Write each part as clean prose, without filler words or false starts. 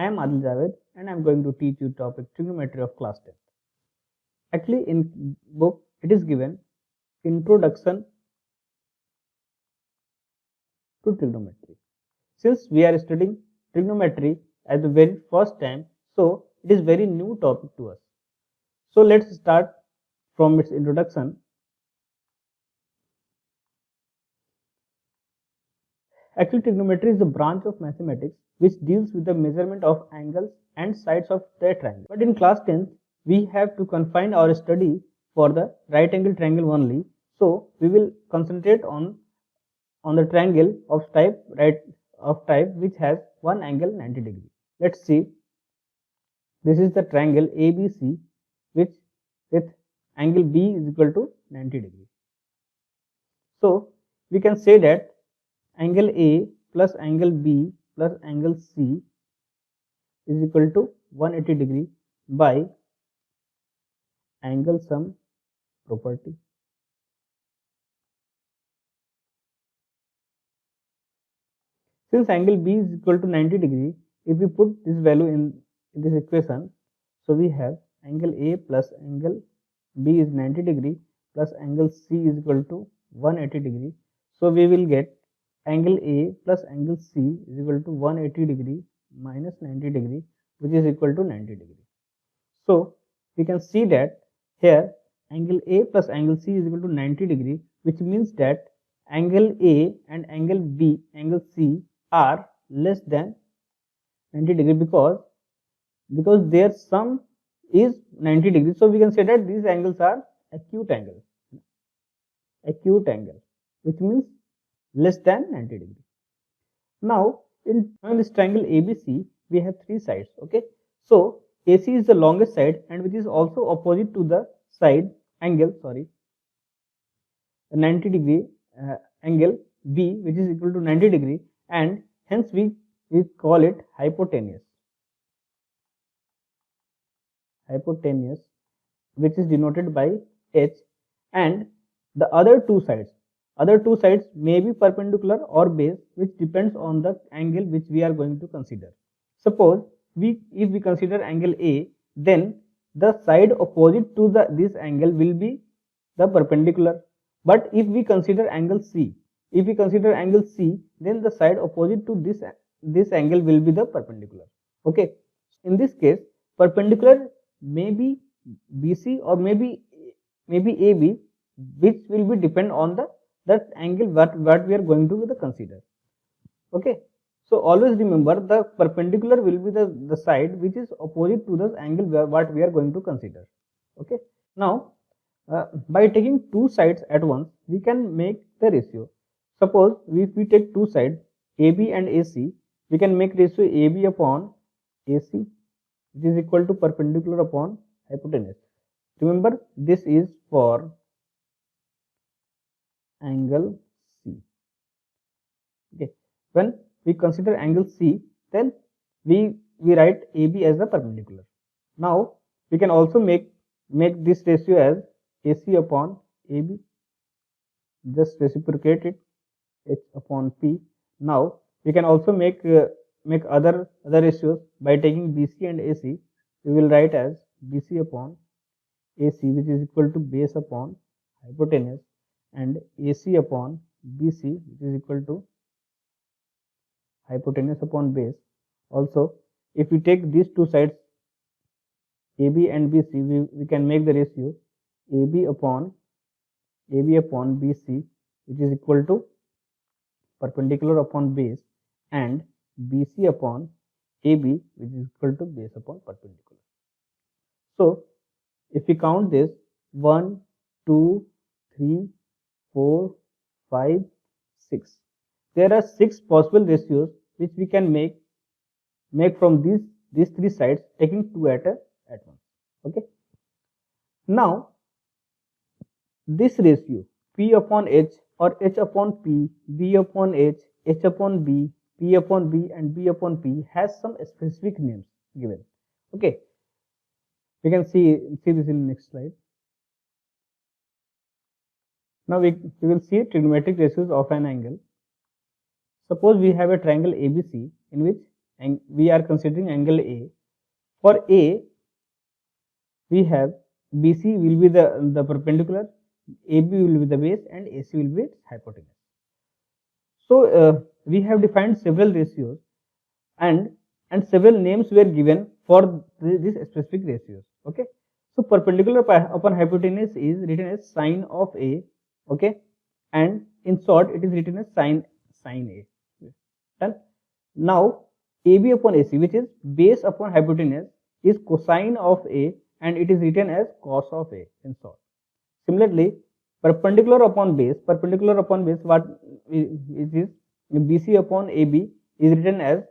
I am Adil Javed and I am going to teach you topic trigonometry of class 10th. Actually in book it is given introduction to trigonometry. Since we are studying trigonometry at the very first time, so it is very new topic to us. So let's start from its introduction. Actually, trigonometry is a branch of mathematics which deals with the measurement of angles and sides of the triangle. But in class 10th, we have to confine our study for the right angle triangle only. So we will concentrate on the triangle of type which has one angle 90 degree. Let's see. This is the triangle ABC which with angle B is equal to 90 degree. So we can say that angle A plus angle B plus angle C is equal to 180 degree by angle sum property. Since angle B is equal to 90 degree, if we put this value in this equation, so we have angle A plus angle B is 90 degree plus angle C is equal to 180 degree. So we will get angle A plus angle C is equal to 180 degree minus 90 degree, which is equal to 90 degree. So we can see that here angle A plus angle C is equal to 90 degree, which means that angle A and angle B, angle C are less than 90 degree because their sum is 90 degree. So we can say that these angles are acute angle, which means less than 90 degree. Now in this triangle ABC, we have three sides. Okay, so AC is the longest side and which is also opposite to the side angle 90 degree angle B, which is equal to 90 degree, and hence we call it hypotenuse, which is denoted by H. And the other two sides may be perpendicular or base, which depends on the angle which we are going to consider. Suppose if we consider angle A, then the side opposite to this angle will be the perpendicular. But if we consider angle C, then the side opposite to this angle will be the perpendicular. Okay, in this case perpendicular may be BC or maybe AB, which will be depend on that angle what we are going to consider. Okay, so always remember the perpendicular will be the side which is opposite to the angle what we are going to consider. Okay, now by taking two sides at once, we can make the ratio. Suppose if we take two sides AB and AC, we can make ratio AB upon AC, which is equal to perpendicular upon hypotenuse. Remember, this is for angle C. Okay, when we consider angle C, then we write AB as a perpendicular. Now we can also make this ratio as AC upon AB. Just reciprocate it, H upon P. Now we can also make other ratios by taking BC and AC. We will write as BC upon AC, which is equal to base upon hypotenuse, and AC upon BC, which is equal to hypotenuse upon base. Also, if we take these two sides AB and BC, we can make the ratio AB upon BC, which is equal to perpendicular upon base, and BC upon AB, which is equal to base upon perpendicular. So if we count this 1, 2, 3, 4, 5, 6, there are 6 possible ratios which we can make from these three sides, taking 2 at once. Okay, now this ratio P upon H or H upon P, B upon H, H upon B, P upon B, and B upon P has some specific names given. Okay, we can see this in the next slide. Now we will see trigonometric ratios of an angle. Suppose we have a triangle ABC in which and we are considering angle A. For A, we have BC will be the perpendicular, AB will be the base, and AC will be its hypotenuse. So we have defined several ratios, and several names were given for these specific ratios. Okay, so perpendicular upon hypotenuse is written as sine of A. Okay, and in short it is written as sine A. Done. Now AB upon AC, which is base upon hypotenuse, is cosine of A, and it is written as cos of A in short. Similarly, perpendicular upon base what it is BC upon AB is written as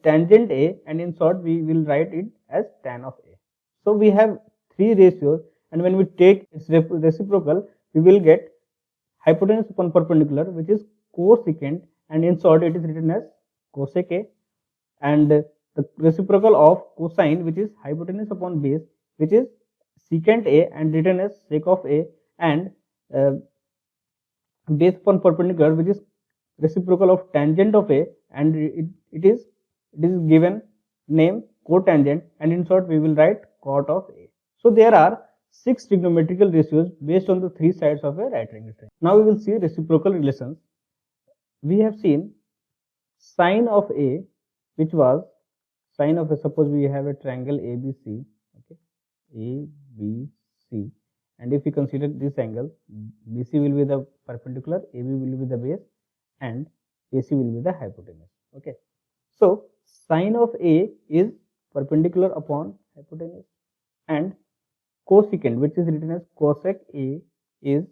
tangent A, and in short we will write it as tan of A. So we have three ratios, and when we take its reciprocal, we will get hypotenuse upon perpendicular, which is cosecant, and in short it is written as cosec A, and the reciprocal of cosine, which is hypotenuse upon base, which is secant A, and written as sec of A, and base upon perpendicular, which is reciprocal of tangent of A, and it is given name cotangent, and in short we will write cot of A. So there are 6 trigonometrical ratios based on the 3 sides of a right angle triangle. Now we will see reciprocal relations. We have seen sine of A, which was sine of A. Suppose we have a triangle ABC, okay, ABC, and if we consider this angle, BC will be the perpendicular, AB will be the base, and AC will be the hypotenuse. Okay, so sine of A is perpendicular upon hypotenuse, and cosecant, which is written as cosec A, is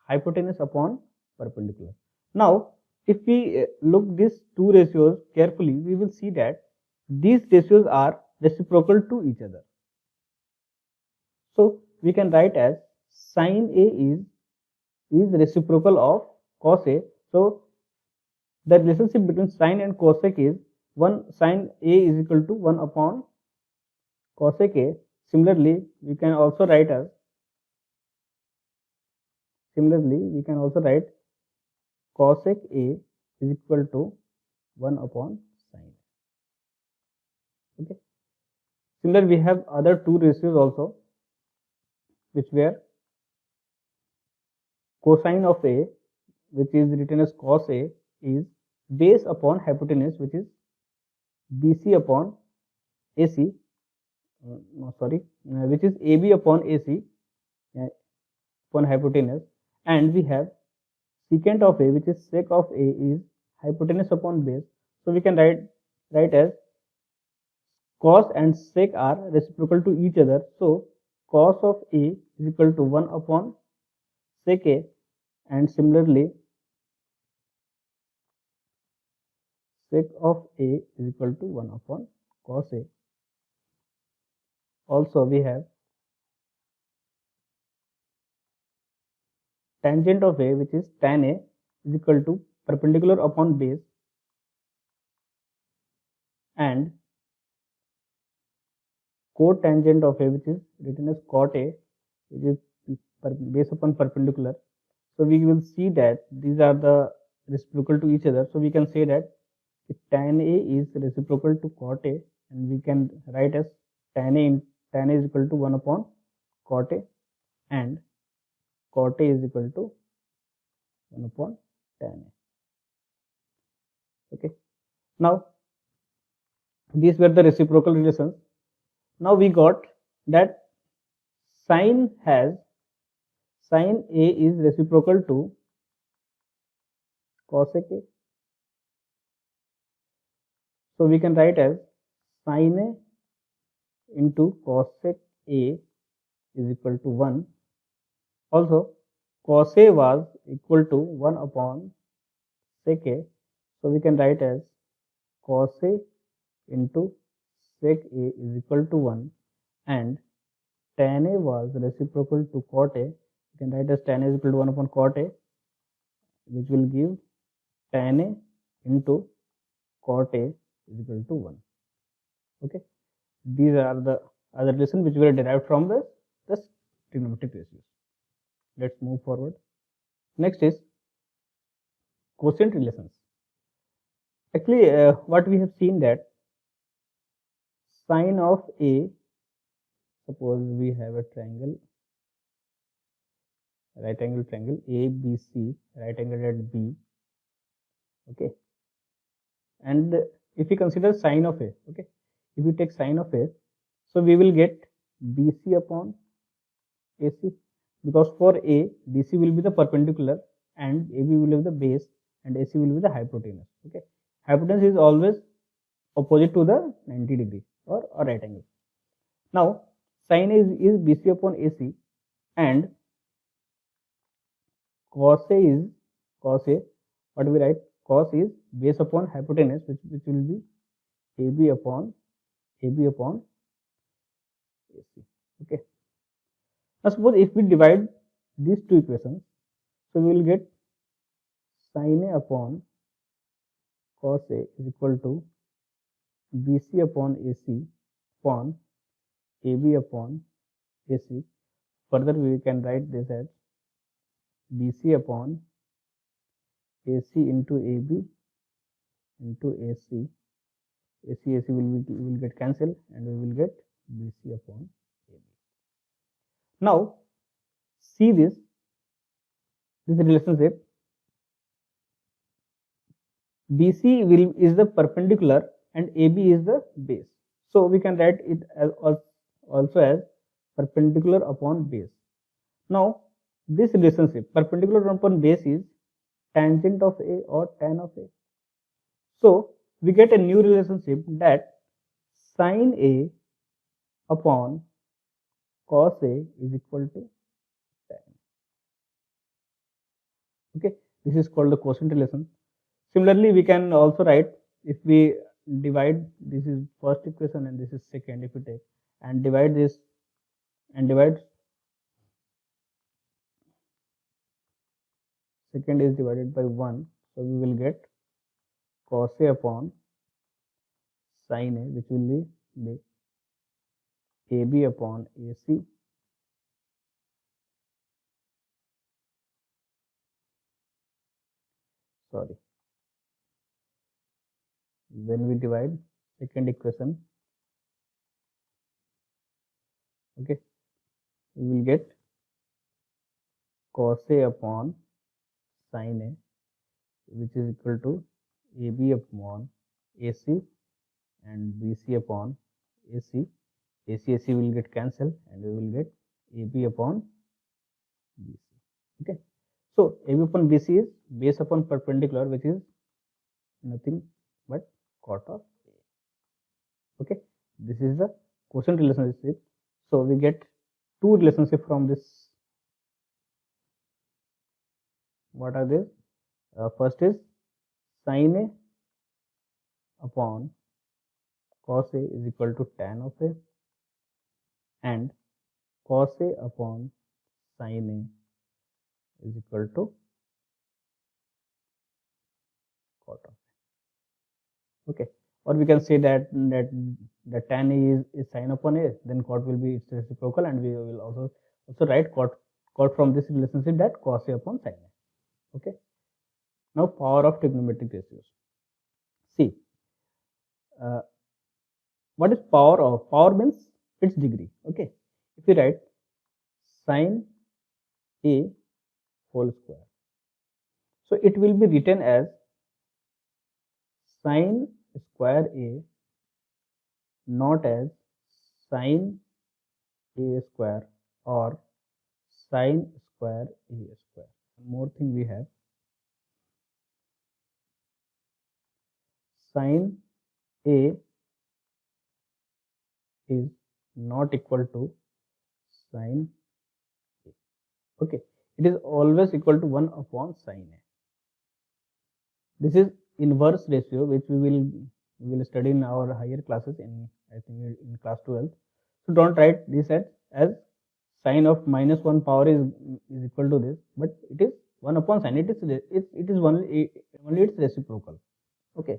hypotenuse upon perpendicular. Now if we look these two ratios carefully, we will see that these ratios are reciprocal to each other. So we can write as sine A is reciprocal of cos A. So the relationship between sine and cosec is 1 sine A is equal to 1 upon cosec A. Similarly, we can also write cosec A is equal to 1 upon sine. Okay. Similarly, we have other two ratios also, which were cosine of A, which is written as cos A, is base upon hypotenuse, which is BC upon AC, which is AB upon AC upon hypotenuse, and we have secant of A, which is sec of A, is hypotenuse upon base. So we can write as cos and sec are reciprocal to each other. So cos of A is equal to 1 upon sec A, and similarly sec of A is equal to 1 upon cos A. Also we have tangent of A, which is tan A, is equal to perpendicular upon base, and cotangent of A, which is written as cot A, which is base upon perpendicular. So we will see that these are the reciprocal to each other. So we can say that tan A is reciprocal to cot A, and we can write as tan A is equal to 1 upon cot A, and cot A is equal to 1 upon tan A. Okay. Now these were the reciprocal relations. Now we got that sine A is reciprocal to cosec A. So we can write as sine A into cosec A is equal to 1. Also cos A was equal to 1 upon sec A. So we can write as cos A into sec A is equal to 1, and tan A was reciprocal to cot A. You can write as tan A is equal to 1 upon cot A, which will give tan A into cot A is equal to 1. Okay. These are the other relations which were derived from the trigonometric ratios. Let's move forward. Next is quotient relations. Actually, what we have seen that sine of A, suppose we have a triangle, right angle triangle ABC, right angle at B, okay, and if we consider sine of A, okay, if we take sine of A, so we will get BC upon AC, because for A, BC will be the perpendicular and AB will be the base and AC will be the hypotenuse, okay. Hypotenuse is always opposite to the 90 degree or a right angle. Now, sine is BC upon AC and cos A, what we write, cos is base upon hypotenuse, which will be AB upon AC, okay. Now suppose if we divide these two equations, so we will get sin A upon cos A is equal to BC upon AC upon AB upon AC. Further we can write this as BC upon AC into AB into AC. AC will get cancelled and we will get BC upon AB. Now see this relationship. BC is the perpendicular and AB is the base. So we can write it as also as perpendicular upon base. Now this relationship perpendicular upon base is tangent of A or tan of A. So we get a new relationship that sin A upon cos A is equal to tan. Okay, this is called the quotient relation. Similarly, we can also write, if we divide, this is first equation and this is second, if we take and divide this and divide, second is divided by 1, so we will get cos A upon sin A, which will be AB upon AC when we divide second equation, okay, we will get cos A upon sin A, which is equal to AB upon AC and BC upon AC. AC will get cancelled and we will get AB upon BC. Okay, so AB upon BC is base upon perpendicular, which is nothing but cot of A. Okay, this is the quotient relationship. So we get two relationships from this. What are these? First is sin A upon cos A is equal to tan of A, and cos A upon sin A is equal to cot of A. Okay, or we can say that tan is sin upon A, then cot will be its reciprocal, and we will also write cot from this relationship, that cos A upon sin A. Okay, now power of trigonometric ratios. See, what is power of? Power means its degree. Okay, if we write sin A whole square, so it will be written as sin square A, not as sin A square or sin square A square. One more thing we have, sin A is not equal to sin A. Okay, it is always equal to 1 upon sin A. This is inverse ratio, which we will study in our higher classes, in I think in class 12. So don't write this as sine of minus 1 power is equal to this, but it is 1 upon sin. It is only its reciprocal. Okay,